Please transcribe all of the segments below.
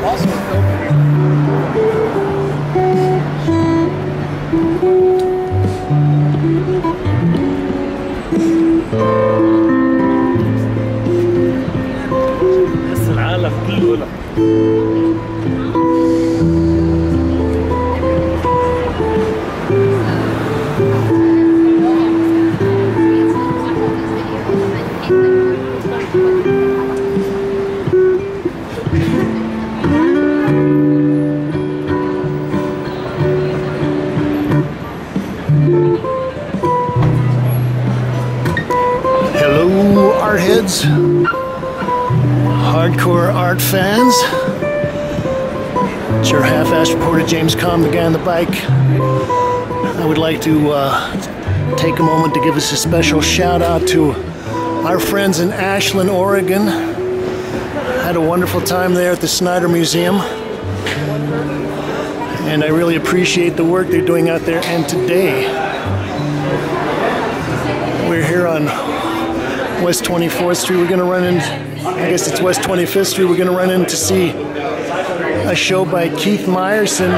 Also بس العالم كله له. Hello, art heads, hardcore art fans. It's your half-assed reporter, JamesKalm, the guy on the bike. I would like to take a moment to give us a special shout out to our friends in Ashland, Oregon. Had a wonderful time there at the Snyder Museum, and I really appreciate the work they're doing out there. And today we're here on West 24th Street. We're going to run in, I guess it's West 25th Street. We're going to run in to see a show by Keith Mayerson,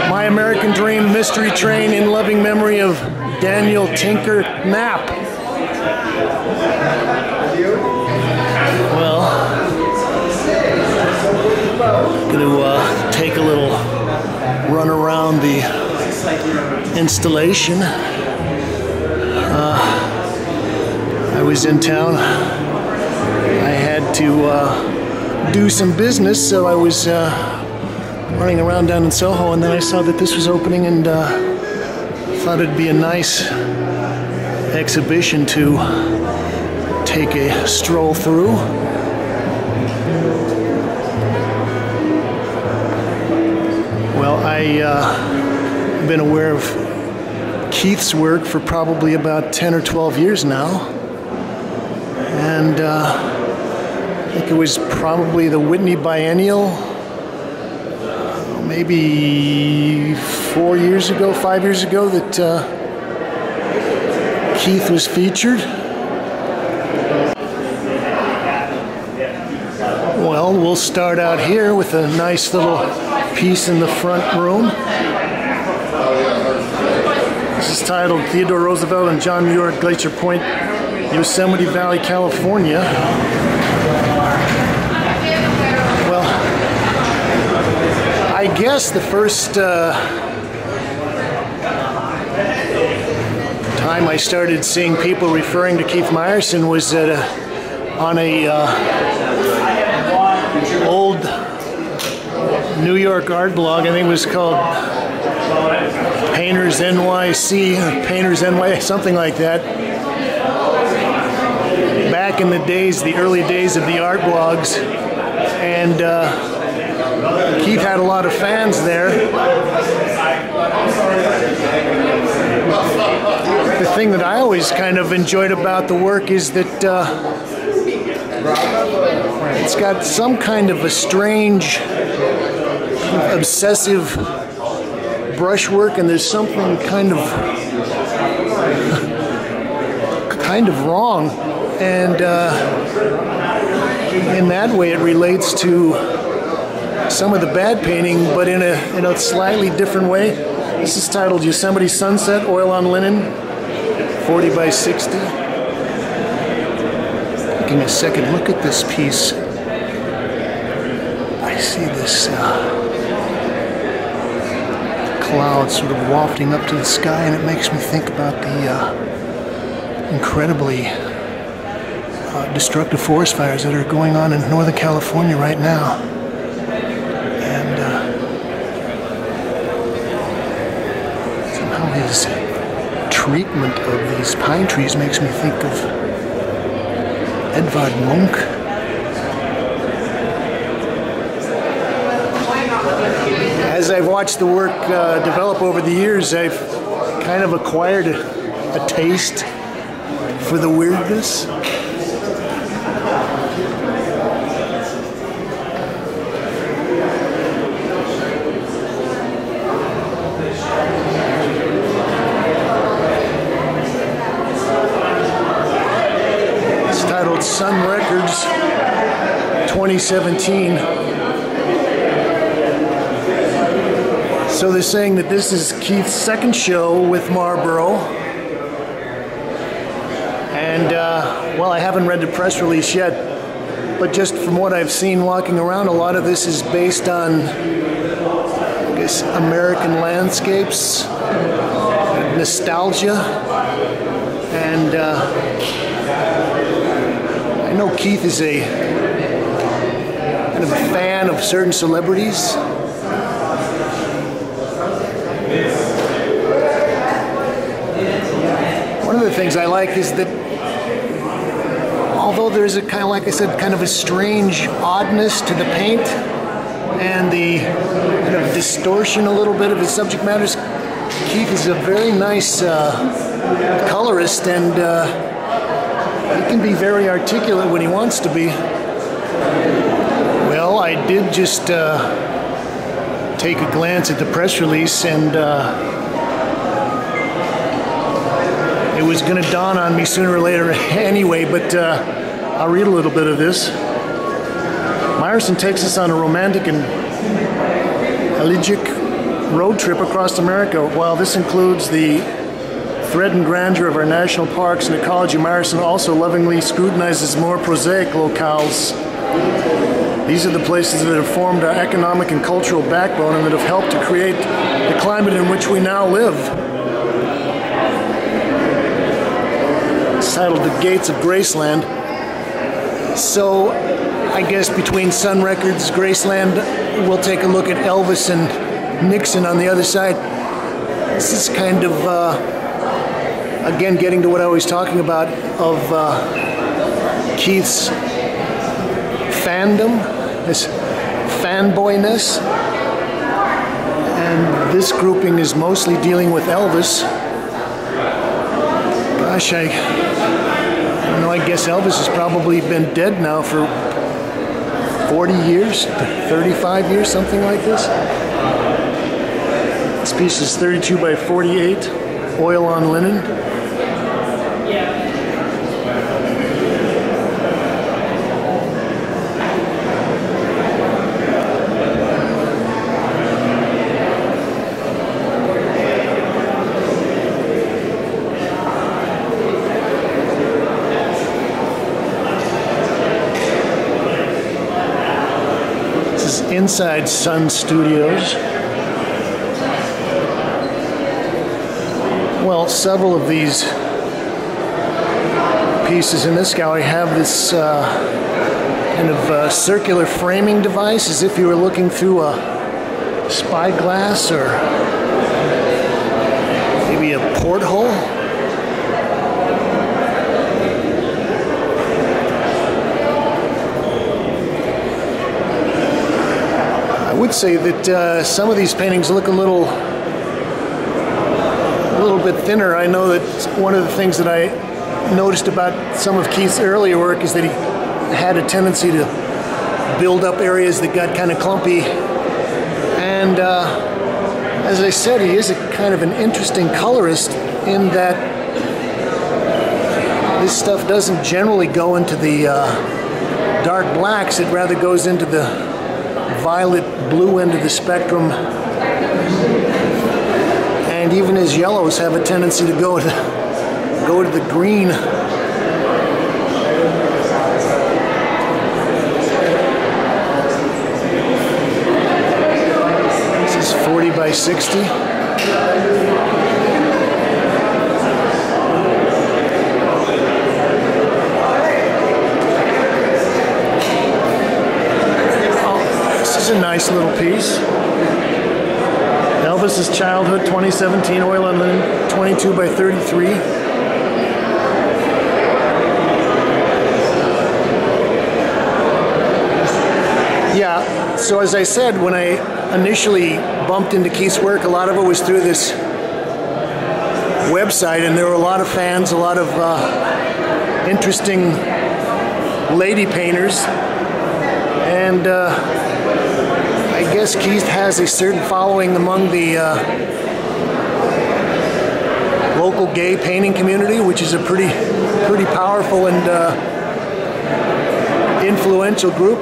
My American Dream Mystery Train in loving memory of Daniel Tinker Knapp. Well, I'm going to take a little run around the installation. I was in town. I had to do some business, so I was running around down in Soho, and then I saw that this was opening, and thought it'd be a nice exhibition to take a stroll through. Well, I've been aware of Keith's work for probably about 10 or 12 years now. And I think it was probably the Whitney Biennial, maybe 5 years ago, that Keith was featured. Well, we'll start out here with a nice little piece in the front room. This is titled Theodore Roosevelt and John Muir at Glacier Point, Yosemite Valley, California. Well, I guess the first time I started seeing people referring to Keith Mayerson was at on a old New York art blog. I think it was called Painters NYC, or Painters NY, something like that. Back in the days, the early days of the art blogs, and Keith had a lot of fans there. The thing that I always kind of enjoyed about the work is that it's got some kind of a strange, obsessive brushwork, and there's something kind of wrong, and in that way it relates to some of the bad painting, but in a slightly different way. This is titled Yosemite Sunset, Oil on Linen, 40 by 60. Taking a second look at this piece, I see this cloud sort of wafting up to the sky, and it makes me think about the incredibly destructive forest fires that are going on in Northern California right now. And somehow his treatment of these pine trees makes me think of Edvard Munch. As I've watched the work develop over the years, I've kind of acquired a taste for the weirdness. It's titled Sun Records 2017. So they're saying that this is Keith's second show with Marlborough. And, well, I haven't read the press release yet, but just from what I've seen walking around, a lot of this is based on, I guess, American landscapes, nostalgia, and I know Keith is a kind of a fan of certain celebrities. One of the things I like is that although there's a kind of, like I said, kind of a strange oddness to the paint and the kind of distortion a little bit of his subject matters, Keith is a very nice colorist, and he can be very articulate when he wants to be. Well, I did just take a glance at the press release, and it was going to dawn on me sooner or later anyway, but I'll read a little bit of this. Mayerson takes us on a romantic and elegiac road trip across America. While this includes the thread and grandeur of our national parks and ecology, Mayerson also lovingly scrutinizes more prosaic locales. These are the places that have formed our economic and cultural backbone and that have helped to create the climate in which we now live. It's titled The Gates of Graceland. So I guess between Sun Records, Graceland, we'll take a look at Elvis and Nixon on the other side. This is kind of, again, getting to what I was talking about of Keith's fandom, this fanboyness. And this grouping is mostly dealing with Elvis. Gosh, I don't know, I guess Elvis has probably been dead now for 40 years, 35 years, something like this. This piece is 32 by 48, oil on linen. Inside Sun Studios. Well, several of these pieces in this gallery have this kind of circular framing device, as if you were looking through a spyglass or maybe a porthole. I would say that some of these paintings look a little bit thinner. I know that one of the things that I noticed about some of Keith's earlier work is that he had a tendency to build up areas that got kind of clumpy. And as I said, he is a kind of an interesting colorist in that this stuff doesn't generally go into the dark blacks. It rather goes into the violet blue end of the spectrum, and even his yellows have a tendency to go to the green. This is 40 by 60. A nice little piece. Elvis's Childhood 2017, oil on linen, 22 by 33. Yeah, so as I said, when I initially bumped into Keith's work, a lot of it was through this website, and there were a lot of fans, a lot of interesting lady painters, and I guess Keith has a certain following among the local gay painting community, which is a pretty powerful and influential group.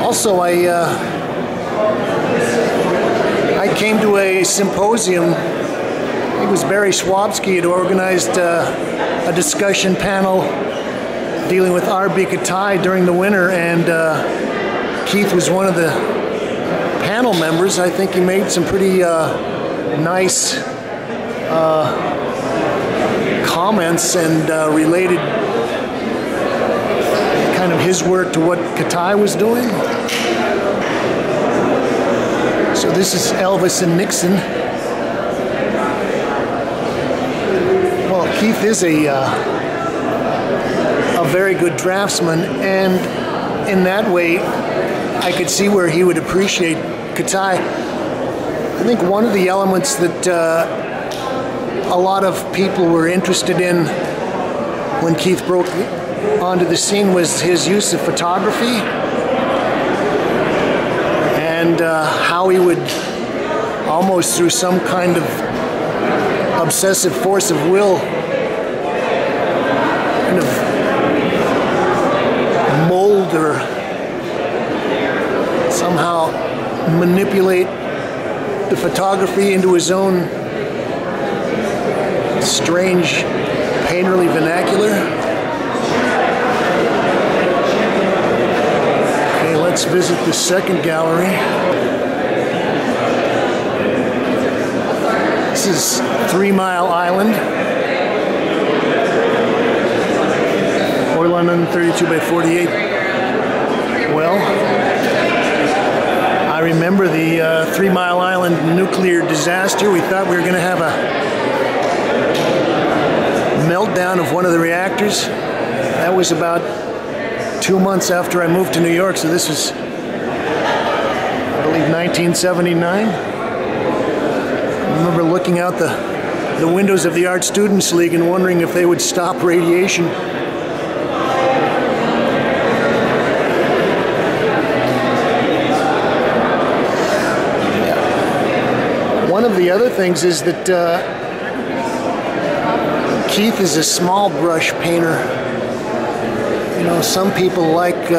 Also, I came to a symposium. It was Barry Swabsky had organized a discussion panel dealing with R.B. Katai during the winter, and Keith was one of the panel members. I think he made some pretty nice comments and related kind of his work to what Katai was doing. So this is Elvis and Nixon. Well, Keith is a very good draftsman, and in that way, I could see where he would appreciate Katai. I think one of the elements that a lot of people were interested in when Keith broke onto the scene was his use of photography, and how he would, almost through some kind of obsessive force of will, kind of mold or somehow manipulate the photography into his own strange, painterly vernacular. Okay, let's visit the second gallery. This is 3 Mile Island. Oil on 32 by 48. Well, I remember the 3 Mile Island nuclear disaster. We thought we were going to have a meltdown of one of the reactors. That was about 2 months after I moved to New York, so this was, I believe, 1979. I remember looking out the windows of the Art Students League and wondering if they would stop radiation. One of the other things is that Keith is a small brush painter. You know, some people like,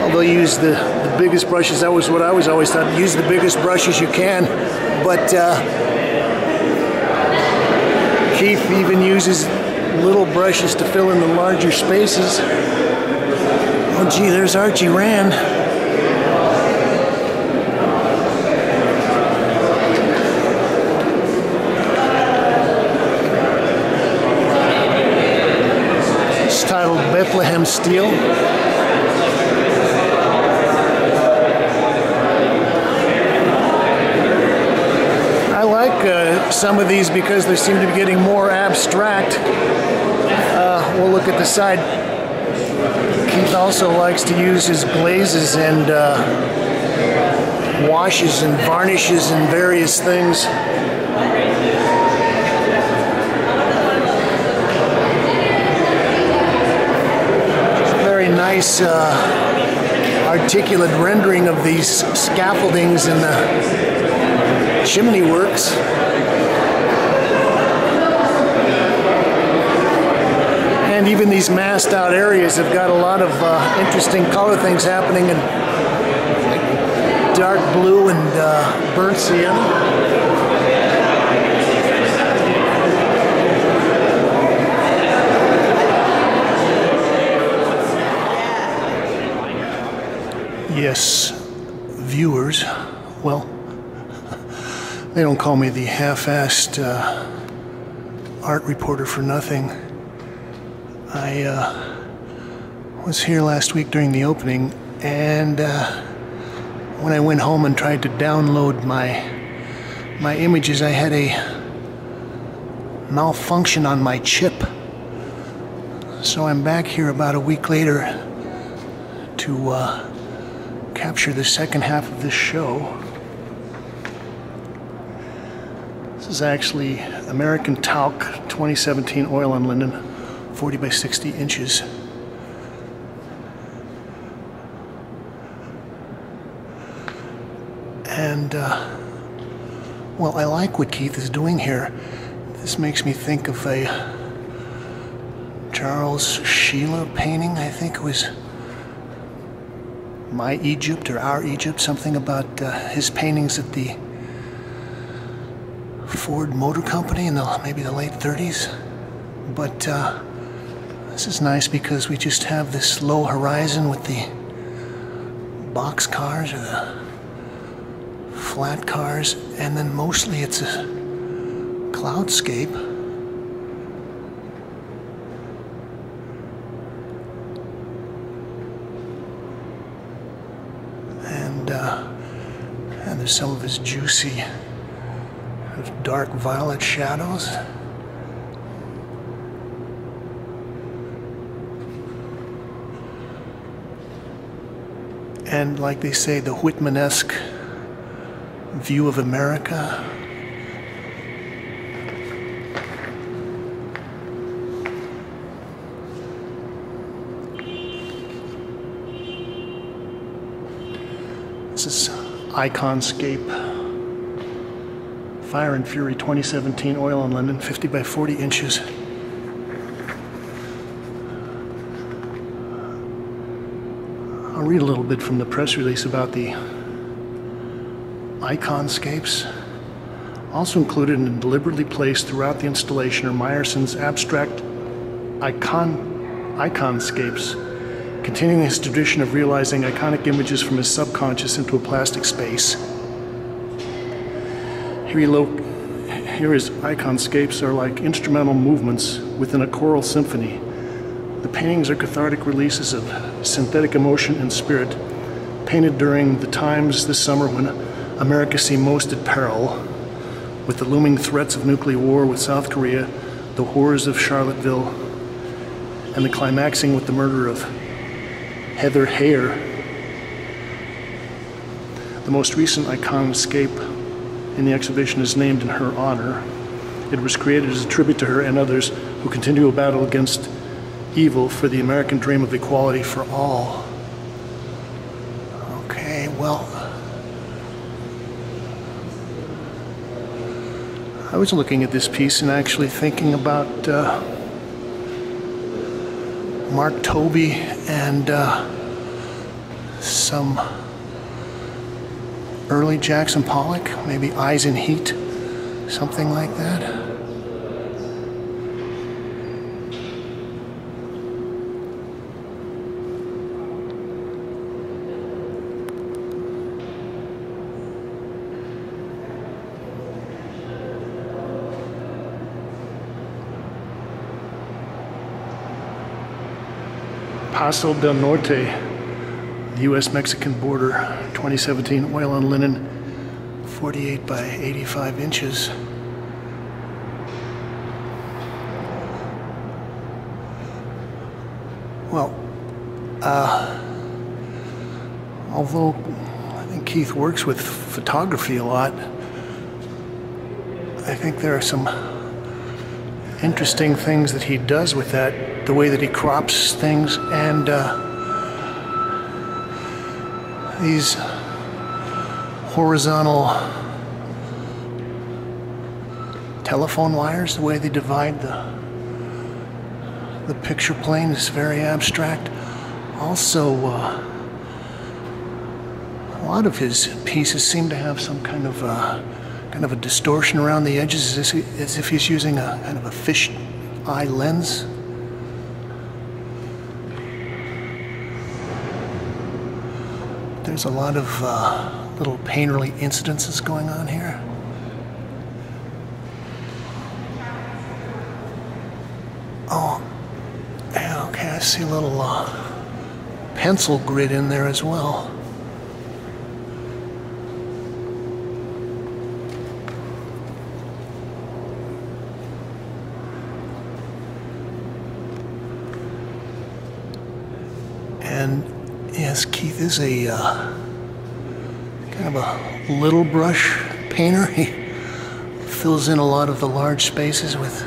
they'll use the biggest brushes. That was what I was always taught. Use the biggest brushes you can. But Keith even uses little brushes to fill in the larger spaces. Oh gee, there's Archie Rand. It's titled Bethlehem Steel. I like some of these because they seem to be getting more abstract. We'll look at the side. Keith also likes to use his glazes and washes and varnishes and various things. Very nice articulate rendering of these scaffoldings and the chimney works. And even these masked out areas have got a lot of interesting color things happening in dark blue and burnt sienna. Yes, viewers, well, they don't call me the half-assed art reporter for nothing. I was here last week during the opening, and when I went home and tried to download my images, I had a malfunction on my chip. So I'm back here about a week later to capture the second half of this show. This is actually American Talc 2017 oil on linen, 40 by 60 inches. And, well, I like what Keith is doing here. This makes me think of a Charles Sheila painting. I think it was My Egypt or Our Egypt, something about his paintings at the Ford Motor Company in maybe the late 30s. But this is nice because we just have this low horizon with the box cars or the flat cars, and then mostly it's a cloudscape. And there's some of his juicy, dark violet shadows. And like they say, the Whitman-esque view of America. This is Iconscape, Fire and Fury 2017, oil on linen, 50 by 40 inches. I'll read a little bit from the press release about the Iconscapes. Also included and deliberately placed throughout the installation are Meyerson's abstract iconscapes, continuing his tradition of realizing iconic images from his subconscious into a plastic space. Here his iconscapes are like instrumental movements within a choral symphony. The paintings are cathartic releases of synthetic emotion and spirit, painted during the times this summer when America seemed most at peril, with the looming threats of nuclear war with South Korea, the horrors of Charlottesville, and the climaxing with the murder of Heather Heyer. The most recent Iconscape in the exhibition is named in her honor. It was created as a tribute to her and others who continue to battle against evil for the American dream of equality for all. Okay, well, I was looking at this piece and actually thinking about Mark Tobey and some early Jackson Pollock, maybe Eyes in Heat, something like that. Paso del Norte, the U.S.-Mexican border, 2017, oil on linen, 48 by 85 inches. Well, although I think Keith works with photography a lot, I think there are some interesting things that he does with that, the way that he crops things, and these horizontal telephone wires, the way they divide the picture plane is very abstract. Also, a lot of his pieces seem to have some kind of a distortion around the edges, as if he's using a kind of a fish eye lens. There's a lot of little painterly incidences going on here. Oh, yeah, okay, I see a little pencil grid in there as well. And yes, Keith is a kind of a little brush painter. He fills in a lot of the large spaces with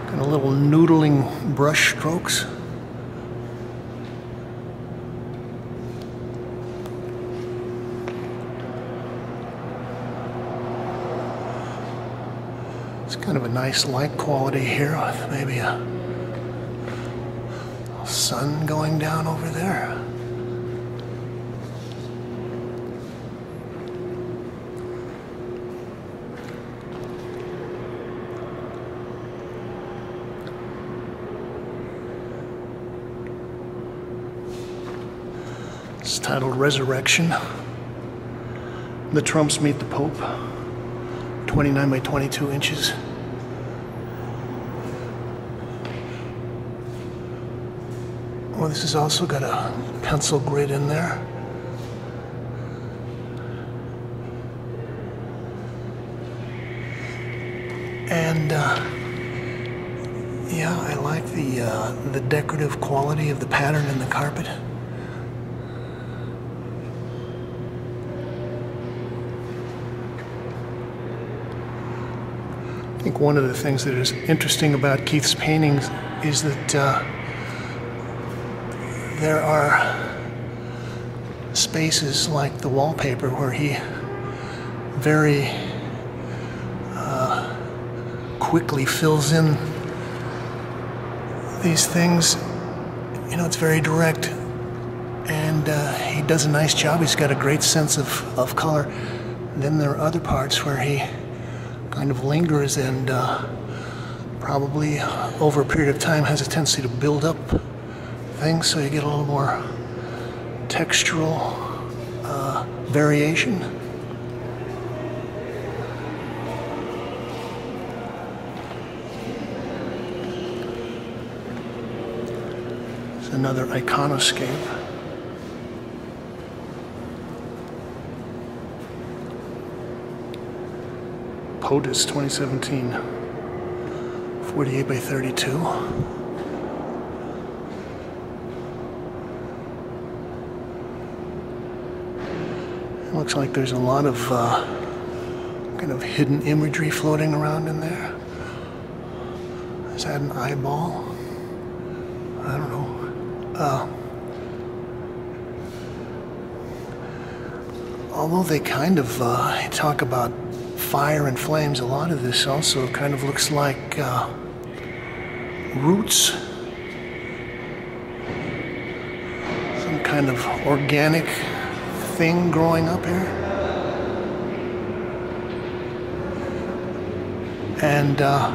kind of little noodling brush strokes. It's kind of a nice light quality here with maybe a sun going down over there. It's titled Resurrection. The Trumps Meet the Pope, 29 by 22 inches. Well, this has also got a pencil grid in there. And yeah, I like the decorative quality of the pattern in the carpet. I think one of the things that is interesting about Keith's paintings is that there are spaces like the wallpaper where he very quickly fills in these things. You know, it's very direct, and he does a nice job. He's got a great sense of color. And then there are other parts where he kind of lingers and probably over a period of time has a tendency to build up things, so you get a little more textural variation. It's another iconoscape. POTUS 2017, 48 by 32. It looks like there's a lot of kind of hidden imagery floating around in there. Is that an eyeball? I don't know. Although they kind of talk about fire and flames, a lot of this also kind of looks like roots. Some kind of organic thing growing up here. And I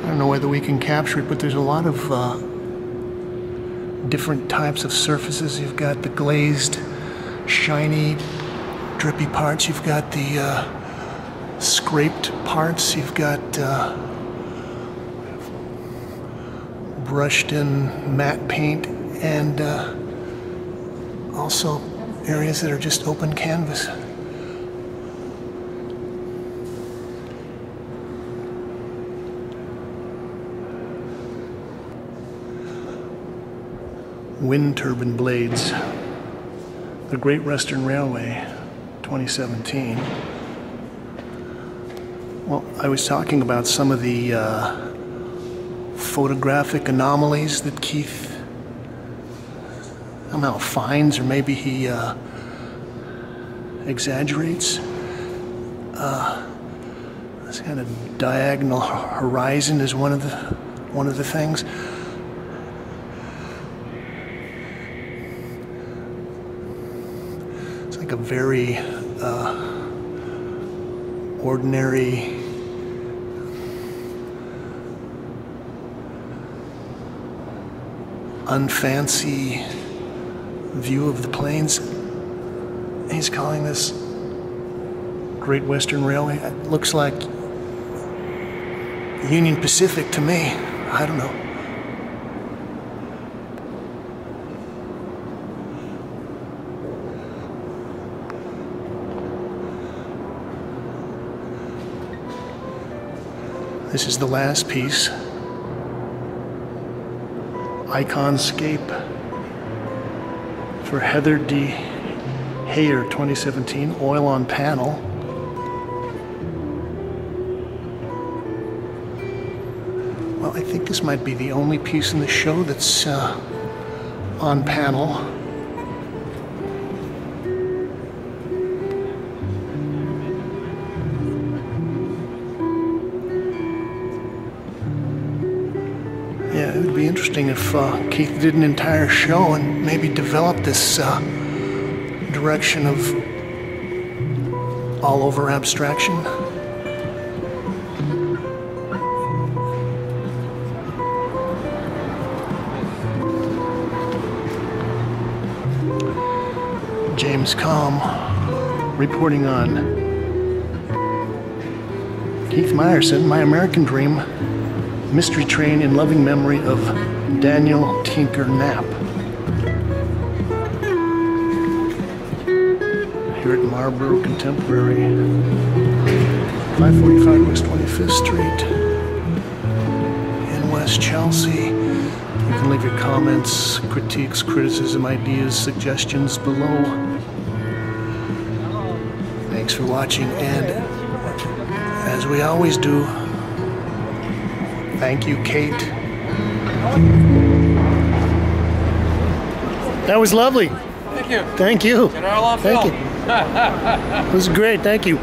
don't know whether we can capture it, but there's a lot of different types of surfaces. You've got the glazed, shiny, drippy parts. You've got the scraped parts. You've got brushed in matte paint, and also areas that are just open canvas. Wind turbine blades. The Great Western Railway, 2017. Well, I was talking about some of the photographic anomalies that Keith somehow finds, or maybe he exaggerates. This kind of diagonal horizon is one of the things. It's like a very ordinary, unfancy view of the plains. He's calling this Great Western Railway. It looks like Union Pacific to me. I don't know. This is the last piece. Iconscape for Heather D. Heyer, 2017, oil on panel. Well, I think this might be the only piece in the show that's on panel. Yeah, it would be interesting if Keith did an entire show and maybe developed this direction of all-over abstraction. JamesKalm reporting on Keith Mayerson, My American Dream, Mystery Train in loving memory of Daniel Tinker Knapp. Here at Marlborough Contemporary, 545 West 25th Street in West Chelsea. You can leave your comments, critiques, criticism, ideas, suggestions below. Thanks for watching, and as we always do, thank you, Kate. That was lovely. Thank you. Thank you. Get our Thank you. It was great. Thank you.